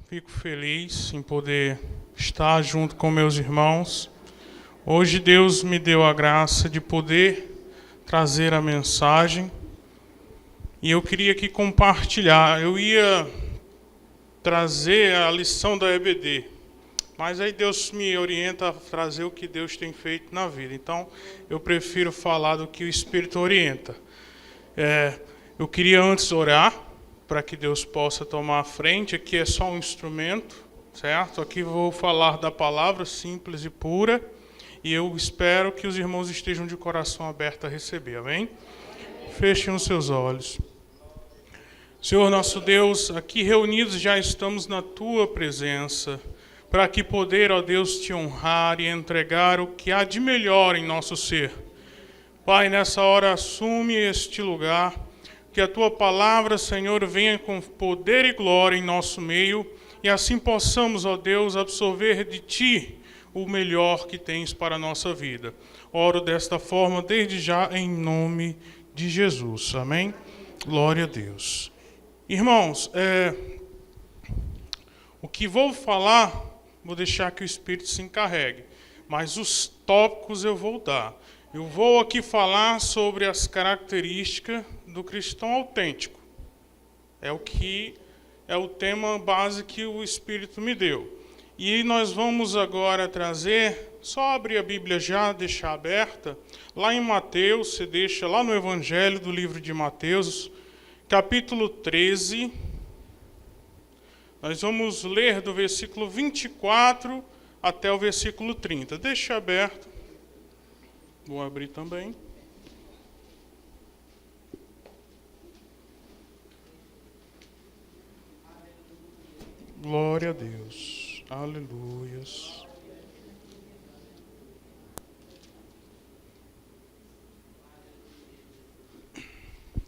fico feliz em poder estar junto com meus irmãos. Hoje Deus me deu a graça de poder trazer a mensagem e eu queria aqui compartilhar. Eu ia trazer a lição da EBD, mas aí Deus me orienta a trazer o que Deus tem feito na vida. Então, eu prefiro falar do que o Espírito orienta. Eu queria antes orar para que Deus possa tomar a frente. Aqui é só um instrumento, certo? Aqui vou falar da palavra simples e pura. E eu espero que os irmãos estejam de coração aberto a receber, amém? Fechem os seus olhos. Senhor nosso Deus, aqui reunidos já estamos na Tua presença, para que poder, ó Deus, Te honrar e entregar o que há de melhor em nosso ser. Pai, nessa hora assume este lugar, que a Tua palavra, Senhor, venha com poder e glória em nosso meio, e assim possamos, ó Deus, absorver de Ti o melhor que tens para a nossa vida. Oro desta forma desde já em nome de Jesus. Amém? Glória a Deus. Irmãos, o que vou falar, vou deixar que o Espírito se encarregue, mas os tópicos eu vou dar. Eu vou aqui falar sobre as características do cristão autêntico. É o tema base que o Espírito me deu. E nós vamos agora trazer, só abrir a Bíblia já, deixar aberta, lá em Mateus, você deixa lá no Evangelho do livro de Mateus, capítulo 13. Nós vamos ler do versículo 24 até o versículo 30. Deixa aberto. Vou abrir também. Glória a Deus. Aleluias.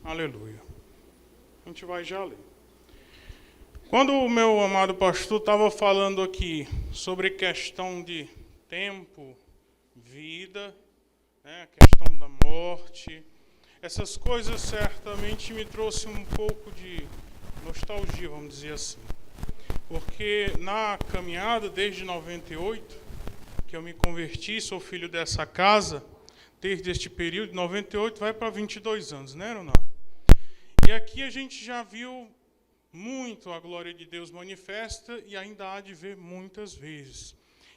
Aleluia. A gente vai já ler. Quando o meu amado pastor estava falando aqui sobre questão de tempo, vida, a questão da morte, essas coisas certamente me trouxe um pouco de nostalgia, vamos dizer assim. Porque na caminhada, desde 98, que eu me converti, sou filho dessa casa, desde este período, 98 vai para 22 anos, né, Leonardo? E aqui a gente já viu muito a glória de Deus manifesta e ainda há de ver muitas vezes.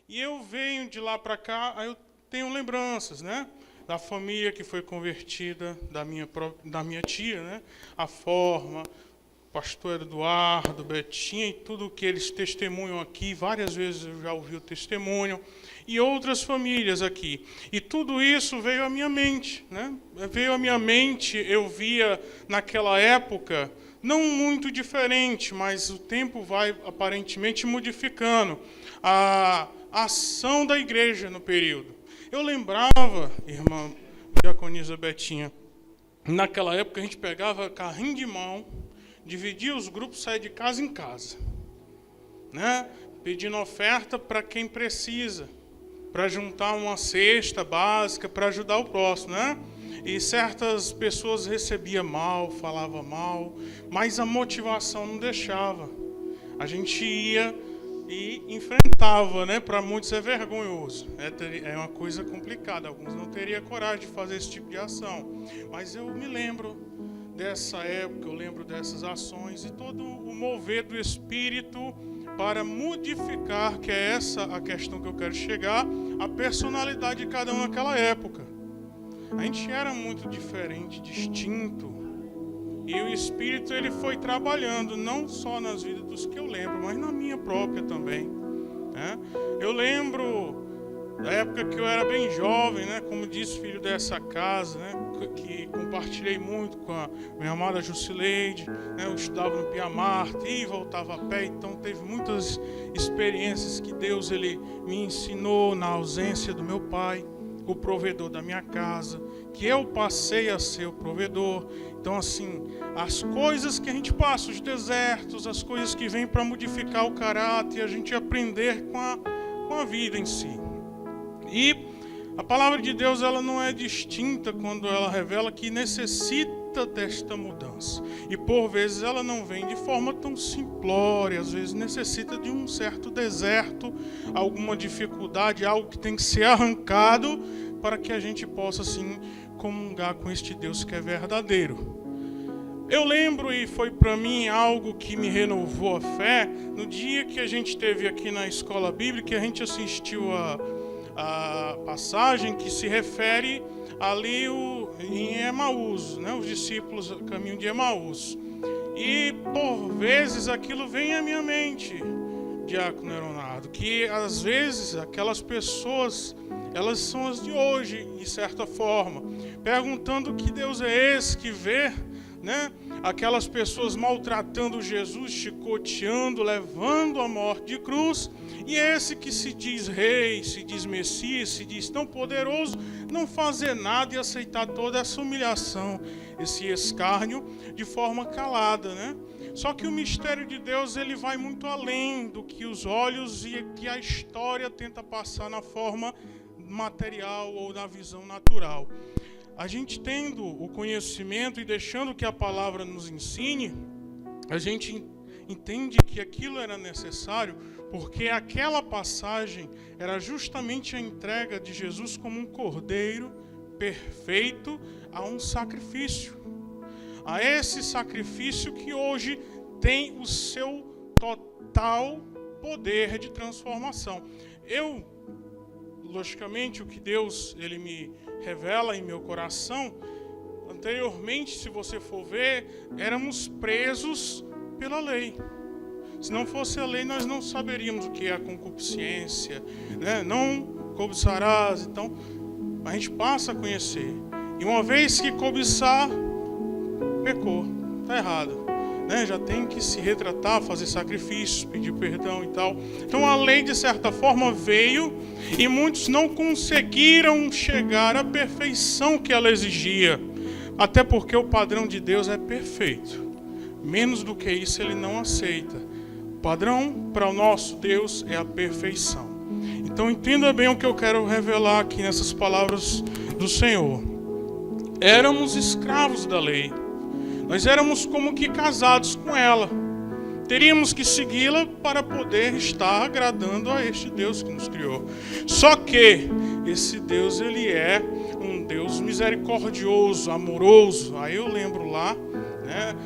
E eu venho de lá para cá, aí eu tenho lembranças, né? Da família que foi convertida, da minha tia, né? A forma, pastor Eduardo, Betinha e tudo que eles testemunham aqui, várias vezes eu já ouvi o testemunho, e outras famílias aqui. E tudo isso veio à minha mente, né? Veio à minha mente, eu via naquela época, não muito diferente, mas o tempo vai aparentemente modificando a ação da igreja no período. Eu lembrava, irmã diaconisa Betinha, naquela época a gente pegava carrinho de mão, dividia os grupos, saia de casa em casa, né? Pedindo oferta para quem precisa, para juntar uma cesta básica, para ajudar o próximo, né? E certas pessoas recebiam mal, falavam mal, mas a motivação não deixava. A gente ia e enfrentava, né? Para muitos é vergonhoso, é uma coisa complicada, alguns não teriam coragem de fazer esse tipo de ação, mas eu me lembro dessa época, eu lembro dessas ações e todo o mover do Espírito para modificar, que é essa a questão que eu quero chegar, a personalidade de cada um naquela época. A gente era muito diferente, distinto, e o Espírito ele foi trabalhando não só nas vidas dos que eu lembro, mas na minha própria também, né? Eu lembro da época que eu era bem jovem, né? Como disse, filho dessa casa, né? Que compartilhei muito com a minha amada Jusileide, né? Eu estudava no Pia Marte e voltava a pé, então teve muitas experiências que Deus ele me ensinou na ausência do meu pai, o provedor da minha casa, que eu passei a ser o provedor. Então, assim, as coisas que a gente passa, os desertos, as coisas que vêm para modificar o caráter e a gente aprender com a vida em si. E a palavra de Deus ela não é distinta quando ela revela que necessita necessita desta mudança. E por vezes ela não vem de forma tão simplória, às vezes necessita de um certo deserto, alguma dificuldade, algo que tem que ser arrancado para que a gente possa assim comungar com este Deus que é verdadeiro. Eu lembro, e foi para mim algo que me renovou a fé, no dia que a gente esteve aqui na escola bíblica, a gente assistiu a passagem que se refere ali em Emaús, né, os discípulos do caminho de Emaús. E por vezes aquilo vem à minha mente, Diácono Leonardo, que às vezes aquelas pessoas, elas são as de hoje, de certa forma, perguntando que Deus é esse que vê, né? Aquelas pessoas maltratando Jesus, chicoteando, levando a morte de cruz, e esse que se diz rei, se diz Messias, se diz tão poderoso, não fazer nada e aceitar toda essa humilhação, esse escárnio de forma calada, né? Só que o mistério de Deus, ele vai muito além do que os olhos e que a história tenta passar na forma material ou na visão natural. A gente tendo o conhecimento e deixando que a palavra nos ensine, a gente entende que aquilo era necessário, porque aquela passagem era justamente a entrega de Jesus como um cordeiro perfeito a um sacrifício. A esse sacrifício que hoje tem o seu total poder de transformação. Logicamente, o que Deus ele me revela em meu coração, anteriormente, se você for ver, éramos presos pela lei. Se não fosse a lei, nós não saberíamos o que é a concupiscência, né? Não cobiçarás. Então, a gente passa a conhecer. E uma vez que cobiçar, pecou, está errado. Né? Já tem que se retratar, fazer sacrifícios, pedir perdão e tal. Então a lei, de certa forma, veio e muitos não conseguiram chegar à perfeição que ela exigia. Até porque o padrão de Deus é perfeito. Menos do que isso ele não aceita. O padrão para o nosso Deus é a perfeição. Então entenda bem o que eu quero revelar aqui nessas palavras do Senhor. Éramos escravos da lei. Nós éramos como que casados com ela. Teríamos que segui-la para poder estar agradando a este Deus que nos criou. Só que esse Deus, ele é um Deus misericordioso, amoroso. Aí eu lembro lá, né,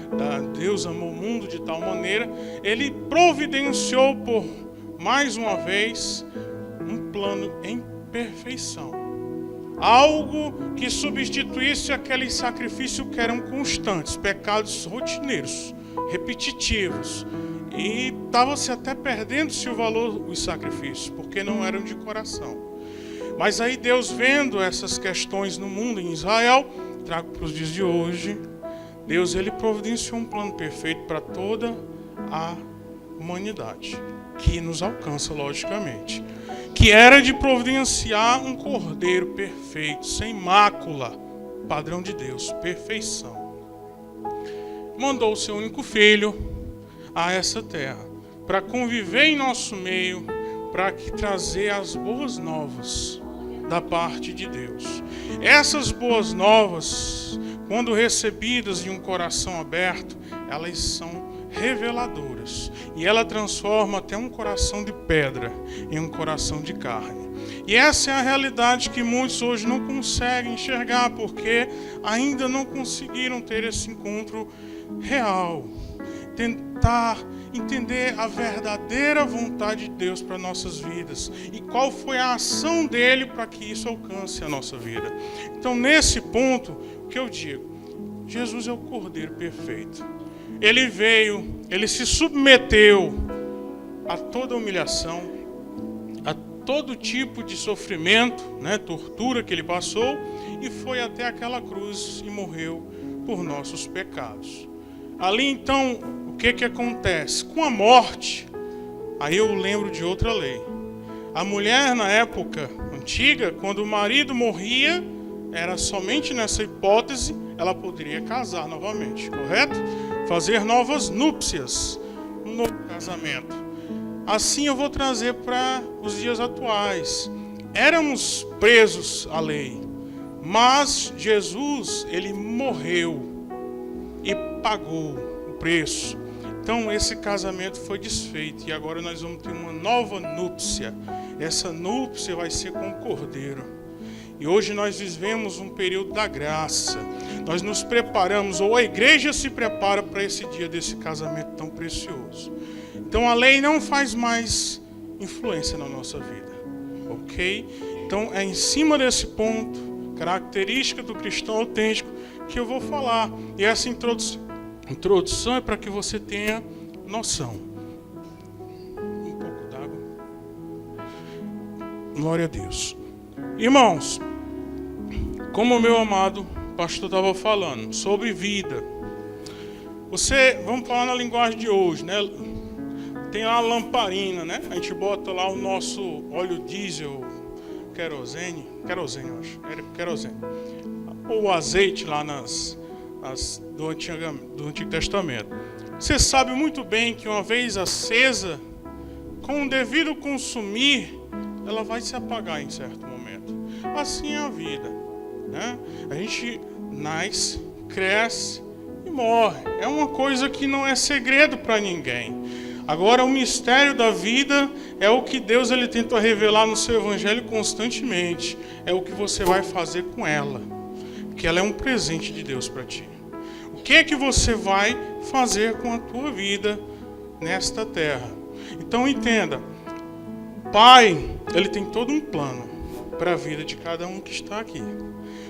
Deus amou o mundo de tal maneira, ele providenciou por mais uma vez um plano em perfeição. Algo que substituísse aquele sacrifício que eram constantes, pecados rotineiros, repetitivos. E estava-se até perdendo-se o valor dos sacrifícios, porque não eram de coração. Mas aí Deus, vendo essas questões no mundo, em Israel, trago para os dias de hoje, Deus ele providenciou um plano perfeito para toda a humanidade, que nos alcança logicamente. Que era de providenciar um cordeiro perfeito, sem mácula, padrão de Deus, perfeição. Mandou o seu único filho a essa terra, para conviver em nosso meio, para trazer as boas novas da parte de Deus. Essas boas novas, quando recebidas de um coração aberto, elas são reveladoras, e ela transforma até um coração de pedra em um coração de carne. E essa é a realidade que muitos hoje não conseguem enxergar, porque ainda não conseguiram ter esse encontro real, tentar entender a verdadeira vontade de Deus para nossas vidas e qual foi a ação dele para que isso alcance a nossa vida. Então, nesse ponto, o que eu digo? Jesus é o Cordeiro perfeito. Ele veio, ele se submeteu a toda humilhação, a todo tipo de sofrimento, né, tortura que ele passou, e foi até aquela cruz e morreu por nossos pecados. Ali então, o que acontece? Com a morte, aí eu lembro de outra lei. A mulher na época antiga, quando o marido morria, era somente nessa hipótese, ela poderia casar novamente, correto? Fazer novas núpcias, um novo casamento. Assim eu vou trazer para os dias atuais. Éramos presos à lei, mas Jesus, ele morreu pagou o preço. Então esse casamento foi desfeito e agora nós vamos ter uma nova núpcia. Essa núpcia vai ser com o Cordeiro. E hoje nós vivemos um período da graça. Nós nos preparamos, ou a igreja se prepara para esse dia desse casamento tão precioso. Então a lei não faz mais influência na nossa vida, ok? Então é em cima desse ponto, característica do cristão autêntico, que eu vou falar. E essa introdução é para que você tenha noção. Um pouco d'água. Glória a Deus. Irmãos, como o meu amado pastor estava falando, sobre vida. Vamos falar na linguagem de hoje, né? Tem lá a lamparina, né? A gente bota lá o nosso óleo diesel, querosene, eu acho, era querosene. Ou o azeite lá do Antigo Testamento. Você sabe muito bem que uma vez acesa, com o devido consumir, ela vai se apagar em certo momento. Assim é a vida, né? A gente nasce, cresce e morre. É uma coisa que não é segredo para ninguém. Agora, o mistério da vida é o que Deus ele tenta revelar no seu evangelho constantemente. É o que você vai fazer com ela. Porque ela é um presente de Deus para ti. O que é que você vai fazer com a tua vida nesta terra? Então, entenda. O Pai, ele tem todo um plano para a vida de cada um que está aqui.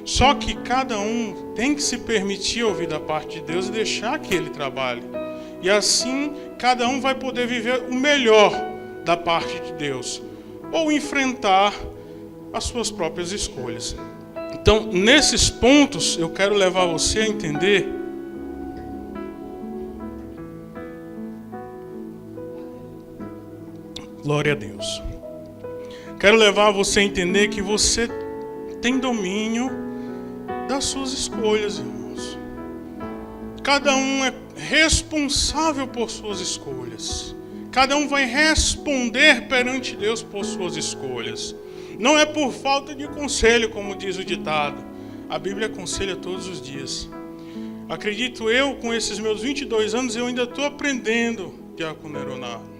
Só que cada um tem que se permitir ouvir da parte de Deus e deixar que ele trabalhe. E assim, cada um vai poder viver o melhor da parte de Deus. Ou enfrentar as suas próprias escolhas. Então, nesses pontos, eu quero levar você a entender glória a Deus. Quero levar você a entender que você tem domínio das suas escolhas, irmãos. Cada um é responsável por suas escolhas. Cada um vai responder perante Deus por suas escolhas. Não é por falta de conselho, como diz o ditado. A Bíblia aconselha todos os dias. Acredito eu, com esses meus 22 anos, eu ainda estou aprendendo, diácono Leonardo.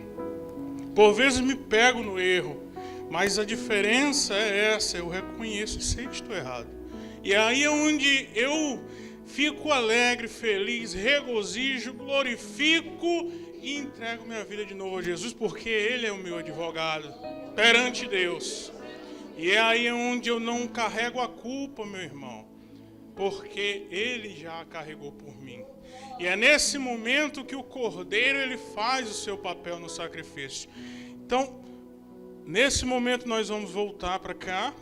Por vezes me pego no erro, mas a diferença é essa, eu reconheço e sei que estou errado. E aí é onde eu fico alegre, feliz, regozijo, glorifico e entrego minha vida de novo a Jesus, porque Ele é o meu advogado perante Deus. E é aí onde eu não carrego a culpa, meu irmão, porque Ele já a carregou por mim. E é nesse momento que o Cordeiro ele faz o seu papel no sacrifício. Então, nesse momento nós vamos voltar para cá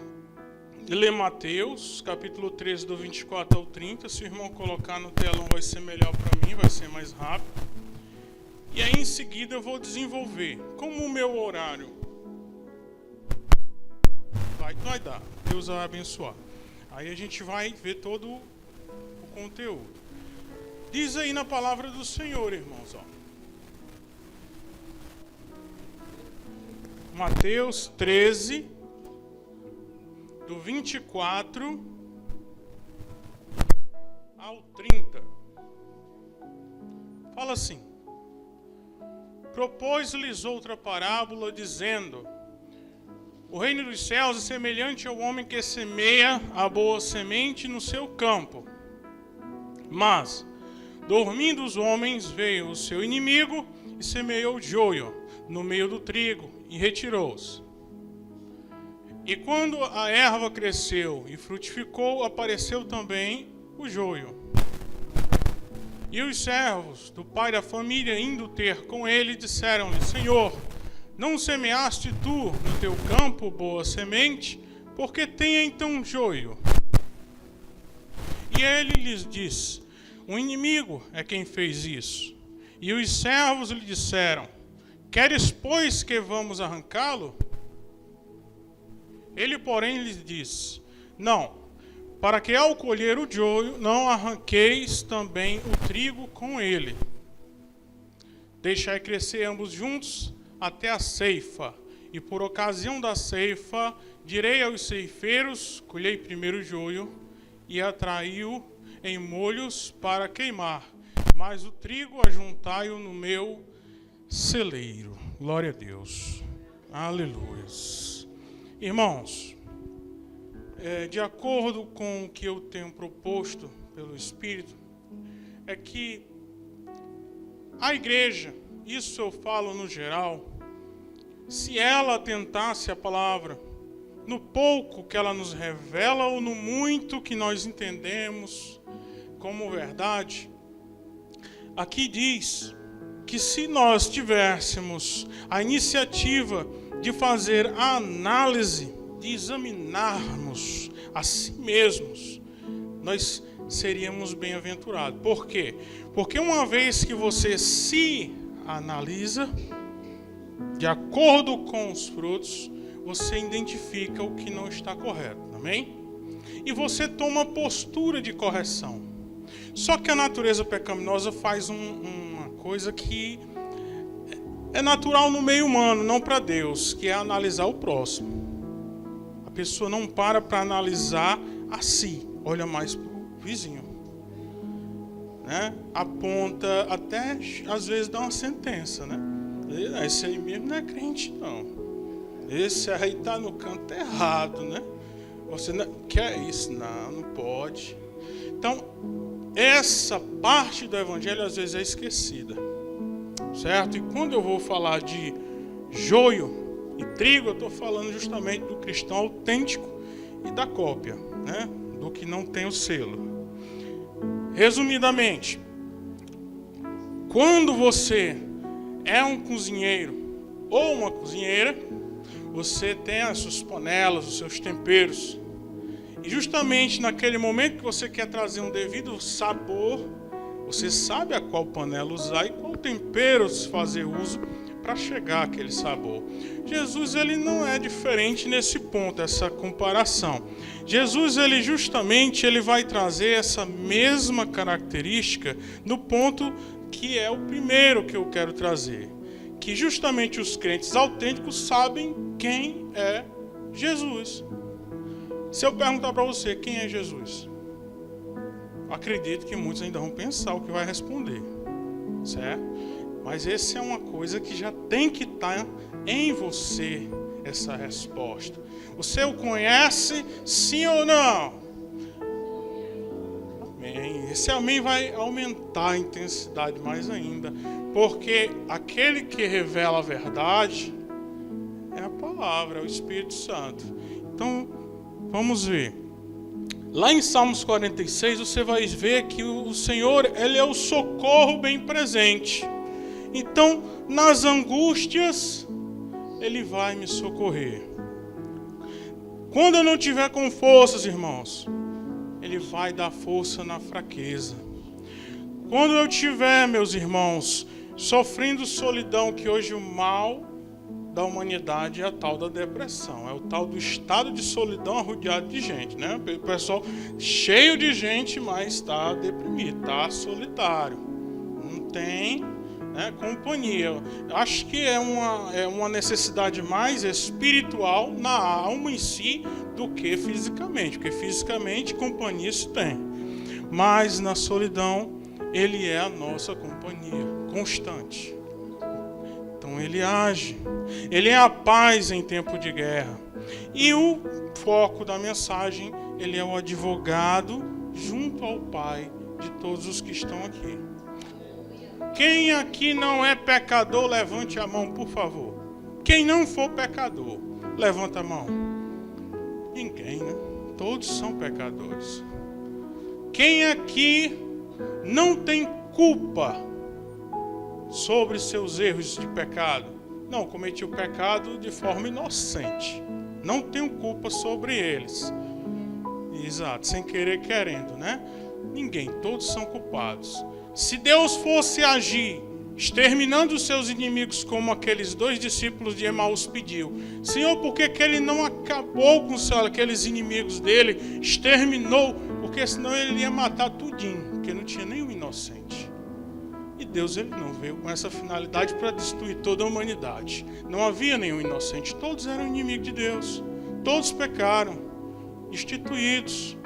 e ler Mateus, capítulo 13, do 24 ao 30. Se o irmão colocar no telão vai ser melhor para mim, vai ser mais rápido. E aí em seguida eu vou desenvolver. Como o meu horário vai dar, Deus vai abençoar. Aí a gente vai ver todo o conteúdo. Diz aí na palavra do Senhor, irmãos, ó. Mateus 13, do 24 ao 30. Fala assim: propôs-lhes outra parábola, dizendo: o reino dos céus é semelhante ao homem que semeia a boa semente no seu campo. Mas, dormindo os homens, veio o seu inimigo e semeou joio no meio do trigo e retirou-se. E quando a erva cresceu e frutificou, apareceu também o joio. E os servos do pai da família, indo ter com ele, disseram-lhe: Senhor, não semeaste tu no teu campo boa semente? Porque tem então joio? E ele lhes disse: o inimigo é quem fez isso. E os servos lhe disseram: queres, pois, que vamos arrancá-lo? Ele, porém, lhes disse: não, para que ao colher o joio não arranqueis também o trigo com ele. Deixai crescer ambos juntos até a ceifa, e por ocasião da ceifa direi aos ceifeiros: colhei primeiro o joio e atraiu em molhos para queimar, mas o trigo ajuntai-o no meu celeiro. Glória a Deus. Aleluia. Irmãos, de acordo com o que eu tenho proposto pelo Espírito, é que a igreja, isso eu falo no geral, se ela tentasse a palavra, no pouco que ela nos revela ou no muito que nós entendemos como verdade, aqui diz que se nós tivéssemos a iniciativa de fazer a análise, de examinarmos a si mesmos, nós seríamos bem-aventurados. Por quê? Porque uma vez que você se analisa, de acordo com os frutos, você identifica o que não está correto, amém? E você toma postura de correção. Só que a natureza pecaminosa faz uma coisa que é natural no meio humano, não para Deus, que é analisar o próximo. A pessoa não para analisar a si, olha mais para o vizinho, né? Aponta, até às vezes dá uma sentença, né? Esse aí mesmo não é crente, não. Esse aí está no canto errado, né? Você não quer isso? Não pode. Então, essa parte do evangelho às vezes é esquecida, certo? E quando eu vou falar de joio e trigo, eu estou falando justamente do cristão autêntico e da cópia, né? Do que não tem o selo. Resumidamente, quando você é um cozinheiro ou uma cozinheira, você tem as suas panelas, os seus temperos. E justamente naquele momento que você quer trazer um devido sabor, você sabe a qual panela usar e qual tempero fazer uso para chegar àquele sabor. Jesus, ele não é diferente nesse ponto, essa comparação. Jesus, ele justamente ele vai trazer essa mesma característica no ponto que é o primeiro que eu quero trazer. Que justamente os crentes autênticos sabem quem é Jesus. Se eu perguntar para você quem é Jesus, acredito que muitos ainda vão pensar o que vai responder, certo? Mas essa é uma coisa que já tem que estar em você, essa resposta. Você o conhece, sim ou não? Amém. Esse amém vai aumentar a intensidade mais ainda, porque aquele que revela a verdade é a palavra, é o Espírito Santo. Então, vamos ver. Lá em Salmos 46, você vai ver que o Senhor, ele é o socorro bem presente. Então, nas angústias, ele vai me socorrer. Quando eu não tiver com forças, irmãos, ele vai dar força na fraqueza. Quando eu tiver, meus irmãos, sofrendo solidão, que hoje o mal da humanidade é a tal da depressão, é o tal do estado de solidão arrodeado de gente, né? O pessoal cheio de gente, mas está deprimido, está solitário, não tem, né, companhia. Acho que é uma necessidade mais espiritual na alma em si do que fisicamente, porque fisicamente companhia se tem, mas na solidão ele é a nossa companhia constante. Então ele age, ele é a paz em tempo de guerra. E o foco da mensagem, ele é o advogado junto ao Pai de todos os que estão aqui. Quem aqui não é pecador, levante a mão, por favor. Quem não for pecador, levanta a mão. Ninguém, né? Todos são pecadores. Quem aqui não tem culpa sobre seus erros de pecado? Não, cometi o pecado de forma inocente. Não tenho culpa sobre eles. Exato, sem querer querendo, né? Ninguém, todos são culpados. Se Deus fosse agir, exterminando os seus inimigos, como aqueles 2 discípulos de Emaús pediu, Senhor, por que ele não acabou com aqueles inimigos dele, exterminou? Porque senão ele ia matar tudinho, porque não tinha nenhum inocente. E Deus, ele não veio com essa finalidade para destruir toda a humanidade. Não havia nenhum inocente, todos eram inimigos de Deus. Todos pecaram, instituídos.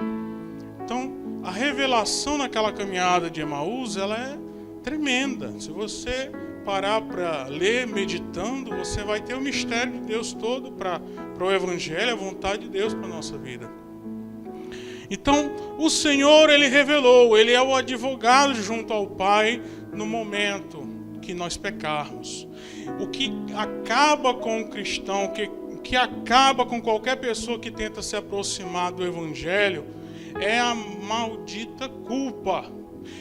Então, a revelação naquela caminhada de Emaús, ela é tremenda. Se você parar para ler, meditando, você vai ter o mistério de Deus todo para o Evangelho, a vontade de Deus para a nossa vida. Então, o Senhor, Ele revelou, Ele é o advogado junto ao Pai no momento que nós pecarmos. O que acaba com o cristão, que acaba com qualquer pessoa que tenta se aproximar do Evangelho, é a maldita culpa,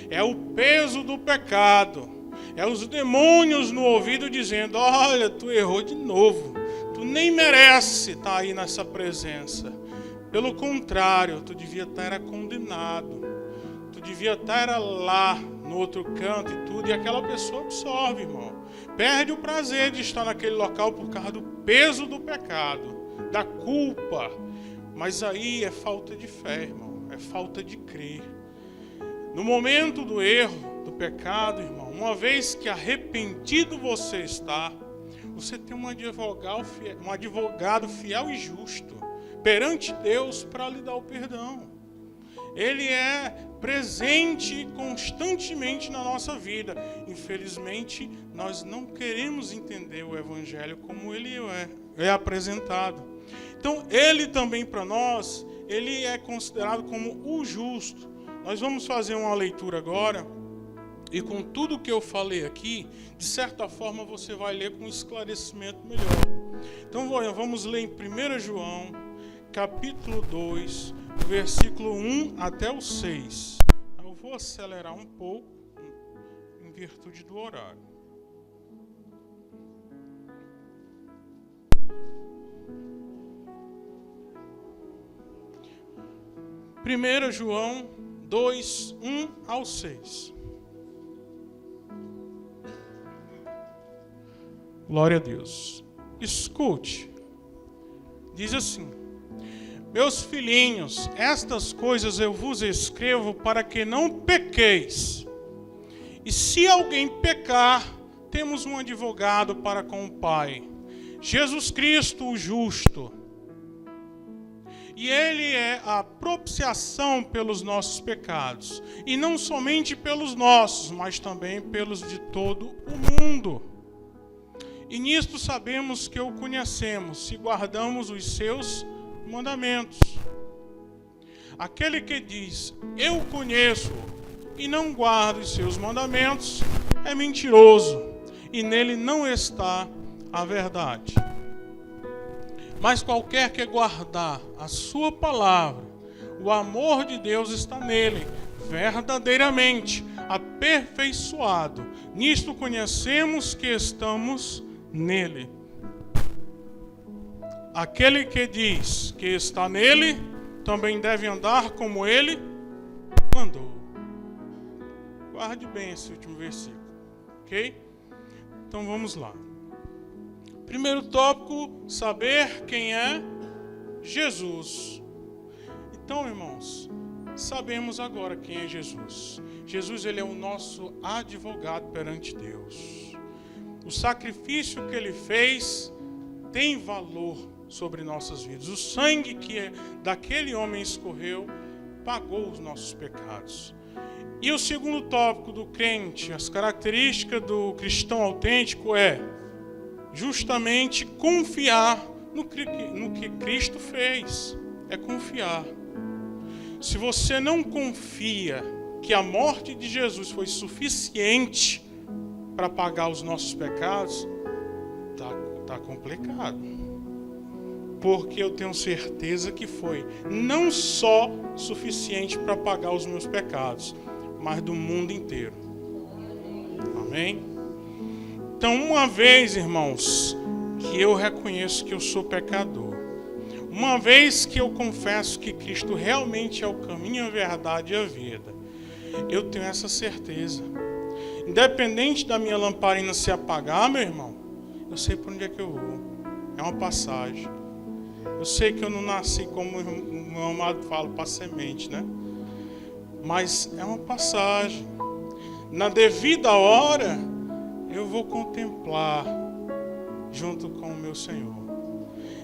é o peso do pecado, é os demônios no ouvido dizendo: olha, tu errou de novo, tu nem merece estar aí nessa presença. Pelo contrário, tu devia estar condenado, tu devia estar lá no outro canto e tudo, e aquela pessoa absorve, irmão. Perde o prazer de estar naquele local por causa do peso do pecado, da culpa. Mas aí é falta de fé, irmão, é falta de crer. No momento do erro, do pecado, irmão, uma vez que arrependido você está, você tem um advogado fiel e justo perante Deus para lhe dar o perdão. Ele é presente constantemente na nossa vida. Infelizmente, nós não queremos entender o Evangelho como ele é apresentado. Então, ele também para nós, ele é considerado como o justo. Nós vamos fazer uma leitura agora, e com tudo que eu falei aqui, de certa forma você vai ler com esclarecimento melhor. Então, vamos ler em 1 João, capítulo 2, versículo 1 até o 6. Eu vou acelerar um pouco, em virtude do horário. Primeiro João 2, 1 ao 6. Glória a Deus. Escute. Diz assim: meus filhinhos, estas coisas eu vos escrevo para que não pequeis. E se alguém pecar, temos um advogado para com o Pai, Jesus Cristo, o justo. E Ele é a propiciação pelos nossos pecados. E não somente pelos nossos, mas também pelos de todo o mundo. E nisto sabemos que o conhecemos, se guardamos os seus mandamentos. Aquele que diz, eu conheço, e não guarda os seus mandamentos, é mentiroso, e nele não está a verdade. Mas qualquer que guardar a sua palavra, o amor de Deus está nele, verdadeiramente aperfeiçoado. Nisto conhecemos que estamos nele. Aquele que diz que está nele, também deve andar como ele andou. Guarde bem esse último versículo, ok? Então vamos lá. Primeiro tópico, saber quem é Jesus. Então, irmãos, sabemos agora quem é Jesus. Jesus, ele é o nosso advogado perante Deus. O sacrifício que ele fez tem valor sobre nossas vidas. O sangue que daquele homem escorreu pagou os nossos pecados. E o segundo tópico do crente, as características do cristão autêntico é justamente confiar no que Cristo fez. É confiar. Se você não confia que a morte de Jesus foi suficiente para pagar os nossos pecados, tá complicado. Porque eu tenho certeza que foi não só suficiente para pagar os meus pecados, mas do mundo inteiro. Amém? Então, uma vez, irmãos, que eu reconheço que eu sou pecador, uma vez que eu confesso que Cristo realmente é o caminho, a verdade e a vida, eu tenho essa certeza. Independente da minha lamparina se apagar, meu irmão, eu sei para onde é que eu vou. É uma passagem. Eu sei que eu não nasci, como o meu amado fala, para semente, né? Mas é uma passagem. Na devida hora, eu vou contemplar junto com o meu Senhor.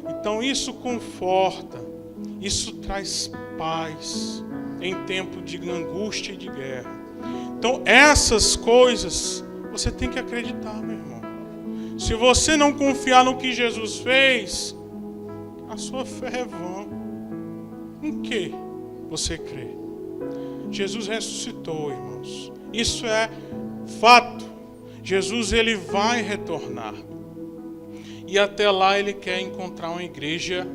Então isso conforta, isso traz paz em tempo de angústia e de guerra. Então, essas coisas, você tem que acreditar, meu irmão. Se você não confiar no que Jesus fez, a sua fé é vã. Em que você crê? Jesus ressuscitou, irmãos. Isso é fato. Jesus, ele vai retornar. E até lá ele quer encontrar uma igreja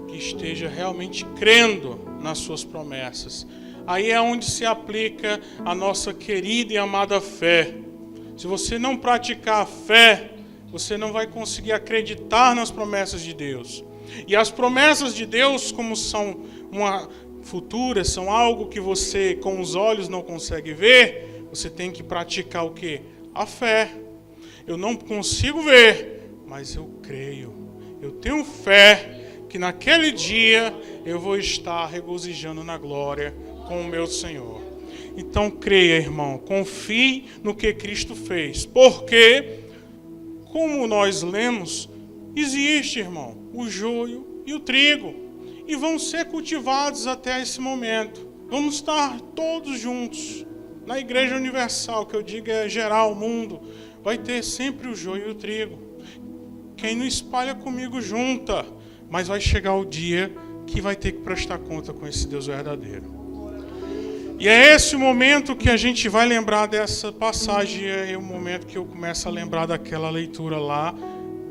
que esteja realmente crendo nas suas promessas. Aí é onde se aplica a nossa querida e amada fé. Se você não praticar a fé, você não vai conseguir acreditar nas promessas de Deus. E as promessas de Deus, como são uma futura, são algo que você com os olhos não consegue ver, você tem que praticar o quê? A fé. Eu não consigo ver, mas eu creio. Eu tenho fé que naquele dia eu vou estar regozijando na glória com o meu Senhor. Então creia, irmão, confie no que Cristo fez. Porque, como nós lemos, existe, irmão, o joio e o trigo. E vão ser cultivados até esse momento. Vamos estar todos juntos. Na Igreja Universal, que eu digo é geral, o mundo, vai ter sempre o joio e o trigo. Quem não espalha comigo junta. Mas vai chegar o dia que vai ter que prestar conta com esse Deus verdadeiro. E é esse o momento que a gente vai lembrar dessa passagem. É o momento que eu começo a lembrar daquela leitura lá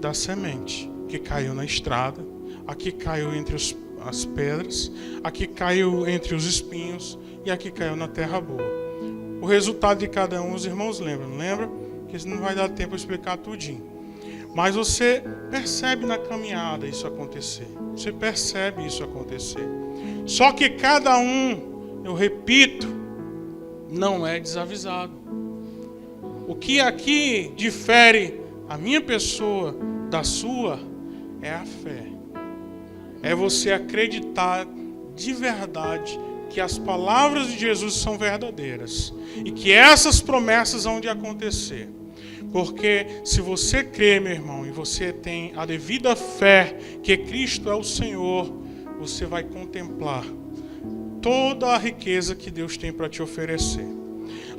da semente. Que caiu na estrada. Aqui caiu entre as pedras. Aqui caiu entre os espinhos. E aqui caiu na terra boa. O resultado de cada um, os irmãos lembram, não lembra? Porque não vai dar tempo de explicar tudinho. Mas você percebe na caminhada isso acontecer. Você percebe isso acontecer. Só que cada um, eu repito, não é desavisado. O que aqui difere a minha pessoa da sua é a fé. É você acreditar de verdade que as palavras de Jesus são verdadeiras e que essas promessas hão de acontecer. Porque se você crê, meu irmão, e você tem a devida fé que Cristo é o Senhor, você vai contemplar toda a riqueza que Deus tem para te oferecer.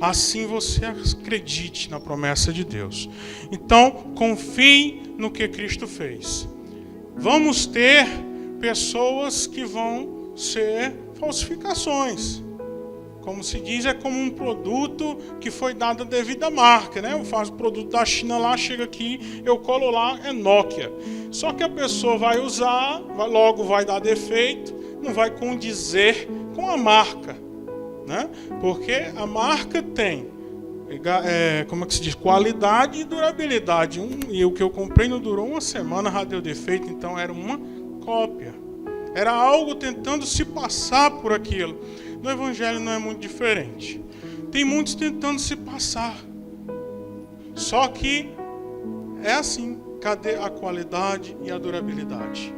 Assim você acredite na promessa de Deus. Então, confie no que Cristo fez. Vamos ter pessoas que vão ser falsificações. Como se diz, é como um produto que foi dado a devida marca, né? Eu faço produto da China lá, chega aqui, eu colo lá, é Nokia. Só que a pessoa vai usar, logo vai dar defeito, não vai condizer com a marca, né? Porque a marca tem, como é que se diz, qualidade e durabilidade. E o que eu comprei não durou uma semana, já deu defeito, então era uma cópia. Era algo tentando se passar por aquilo. No Evangelho não é muito diferente. Tem muitos tentando se passar. Só que é assim. Cadê a qualidade e a durabilidade?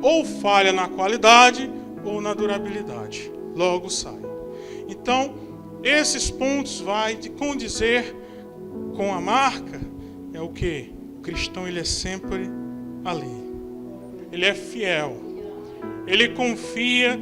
Ou falha na qualidade ou na durabilidade. Logo sai. Então, esses pontos vai de condizer com a marca. É o que? O cristão, ele é sempre ali. Ele é fiel. Ele confia,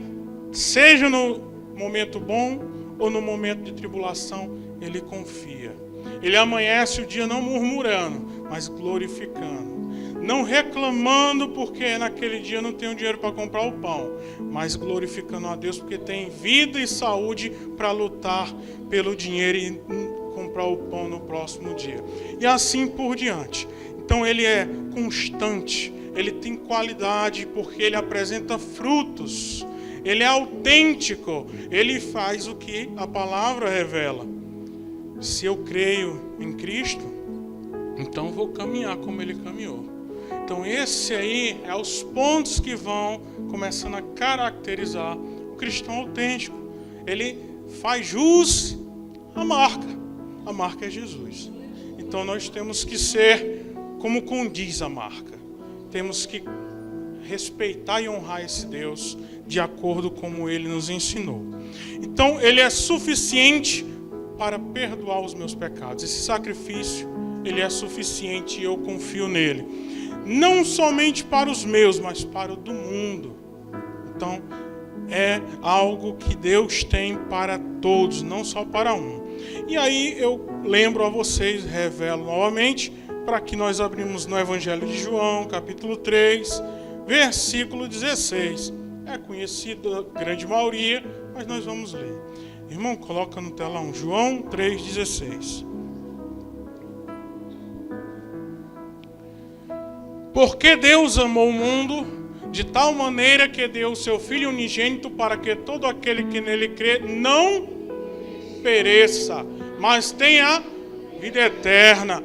seja no momento bom ou no momento de tribulação, ele confia. Ele amanhece o dia não murmurando, mas glorificando. Não reclamando porque naquele dia não tem dinheiro para comprar o pão, mas glorificando a Deus porque tem vida e saúde para lutar pelo dinheiro e comprar o pão no próximo dia. E assim por diante. Então ele é constante. Ele tem qualidade porque ele apresenta frutos. Ele é autêntico. Ele faz o que a palavra revela. Se eu creio em Cristo, então vou caminhar como ele caminhou. Então esse aí é os pontos que vão começando a caracterizar o cristão autêntico. Ele faz jus à marca. A marca é Jesus. Então nós temos que ser como condiz a marca. Temos que respeitar e honrar esse Deus de acordo com como ele nos ensinou. Então, ele é suficiente para perdoar os meus pecados. Esse sacrifício, ele é suficiente e eu confio nele. Não somente para os meus, mas para o do mundo. Então, é algo que Deus tem para todos, não só para um. E aí eu lembro a vocês, revelo novamente, para que nós abrimos no Evangelho de João, capítulo 3, versículo 16. É conhecido a grande maioria, mas nós vamos ler. Irmão, coloca no telão, João 3,16. Porque Deus amou o mundo de tal maneira que deu o seu Filho unigênito para que todo aquele que nele crê não pereça, mas tenha vida eterna.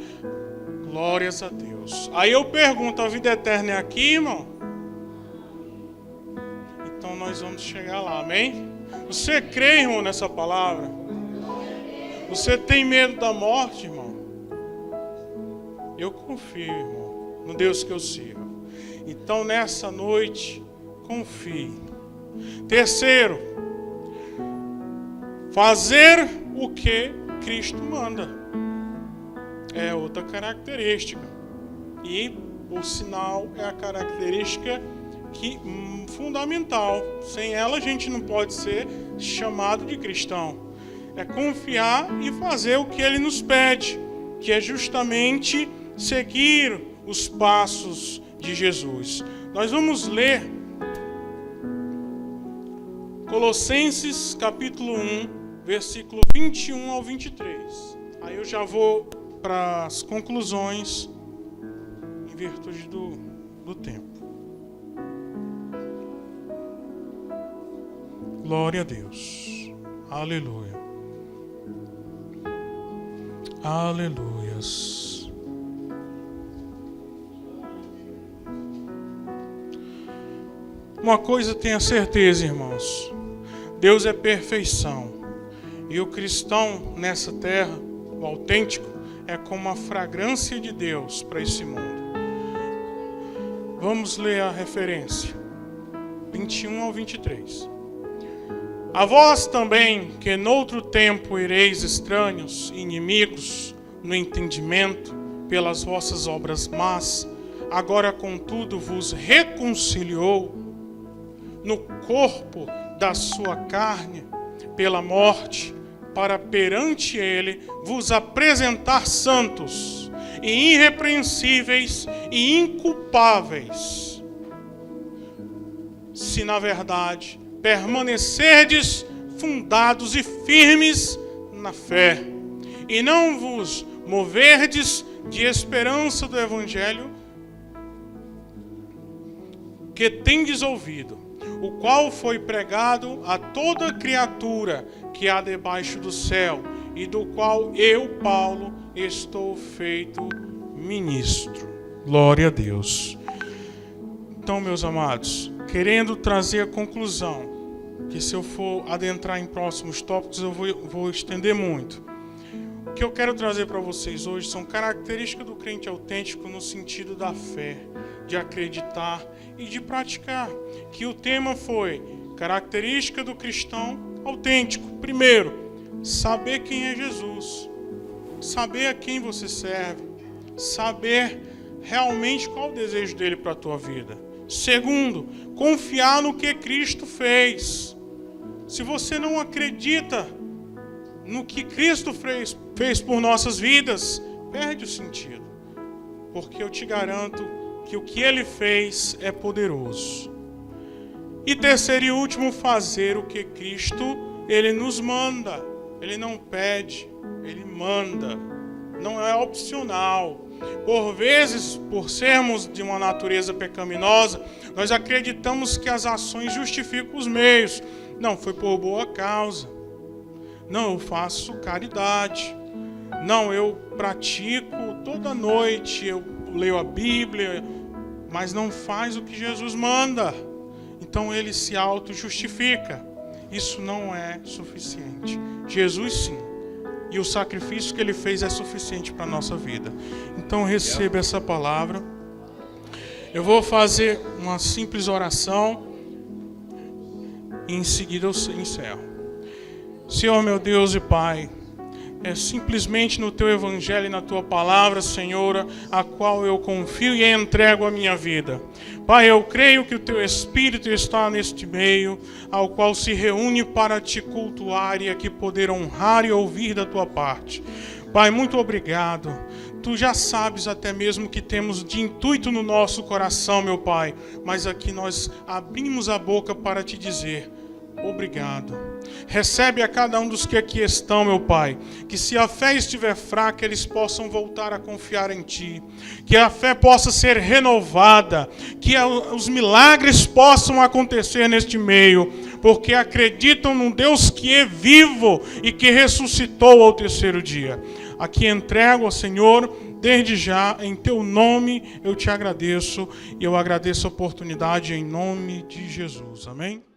Glórias a Deus. Aí eu pergunto, a vida eterna é aqui, irmão? Então nós vamos chegar lá, amém? Você crê, irmão, nessa palavra? Você tem medo da morte, irmão? Eu confio, irmão, no Deus que eu sirvo. Então nessa noite, confie. Terceiro, fazer o que Cristo manda. É outra característica. E, por sinal, é a característica fundamental. Sem ela, a gente não pode ser chamado de cristão. É confiar e fazer o que Ele nos pede, que é justamente seguir os passos de Jesus. Nós vamos ler Colossenses capítulo 1, versículo 21 ao 23. Aí eu já vou para as conclusões, em virtude do tempo. Glória a Deus. Aleluia. Aleluias. Uma coisa tenha certeza, irmãos. Deus é perfeição. E o cristão nessa terra, o autêntico, é como a fragrância de Deus para esse mundo. Vamos ler a referência. 21 ao 23. A vós também, que noutro tempo ereis estranhos, inimigos, no entendimento, pelas vossas obras más, agora contudo vos reconciliou no corpo da sua carne, pela morte, para perante ele vos apresentar santos, e irrepreensíveis e inculpáveis, se na verdade permanecerdes fundados e firmes na fé, e não vos moverdes de esperança do Evangelho que tendes ouvido, o qual foi pregado a toda criatura que há debaixo do céu, e do qual eu, Paulo, estou feito ministro. Glória a Deus. Então, meus amados, querendo trazer a conclusão, que se eu for adentrar em próximos tópicos eu vou estender muito. O que eu quero trazer para vocês hoje são características do crente autêntico no sentido da fé, de acreditar e de praticar. Que o tema foi característica do cristão autêntico. Primeiro, saber quem é Jesus, saber a quem você serve, saber realmente qual o desejo dele para a tua vida. Segundo, confiar no que Cristo fez. Se você não acredita no que Cristo fez por nossas vidas, perde o sentido. Porque eu te garanto que o que Ele fez é poderoso. E terceiro e último, fazer o que Cristo, Ele nos manda. Ele não pede, Ele manda. Não é opcional. Por vezes, por sermos de uma natureza pecaminosa, nós acreditamos que as ações justificam os meios. Não, foi por boa causa. Não, eu faço caridade. Não, eu pratico toda noite, eu leio a Bíblia, mas não faz o que Jesus manda. Então ele se auto-justifica. Isso não é suficiente. Jesus sim. E o sacrifício que ele fez é suficiente para a nossa vida. Então receba essa palavra. Eu vou fazer uma simples oração e em seguida eu encerro. Senhor meu Deus e Pai, é simplesmente no Teu Evangelho e na Tua Palavra, Senhor, a qual eu confio e entrego a minha vida. Pai, eu creio que o Teu Espírito está neste meio, ao qual se reúne para Te cultuar e aqui poder honrar e ouvir da Tua parte. Pai, muito obrigado. Tu já sabes até mesmo que temos de intuito no nosso coração, meu Pai, mas aqui nós abrimos a boca para Te dizer obrigado. Recebe a cada um dos que aqui estão, meu Pai, que se a fé estiver fraca, eles possam voltar a confiar em Ti, que a fé possa ser renovada, que os milagres possam acontecer neste meio, porque acreditam num Deus que é vivo e que ressuscitou ao terceiro dia. Aqui entrego ao Senhor, desde já, em Teu nome eu Te agradeço, e eu agradeço a oportunidade em nome de Jesus. Amém?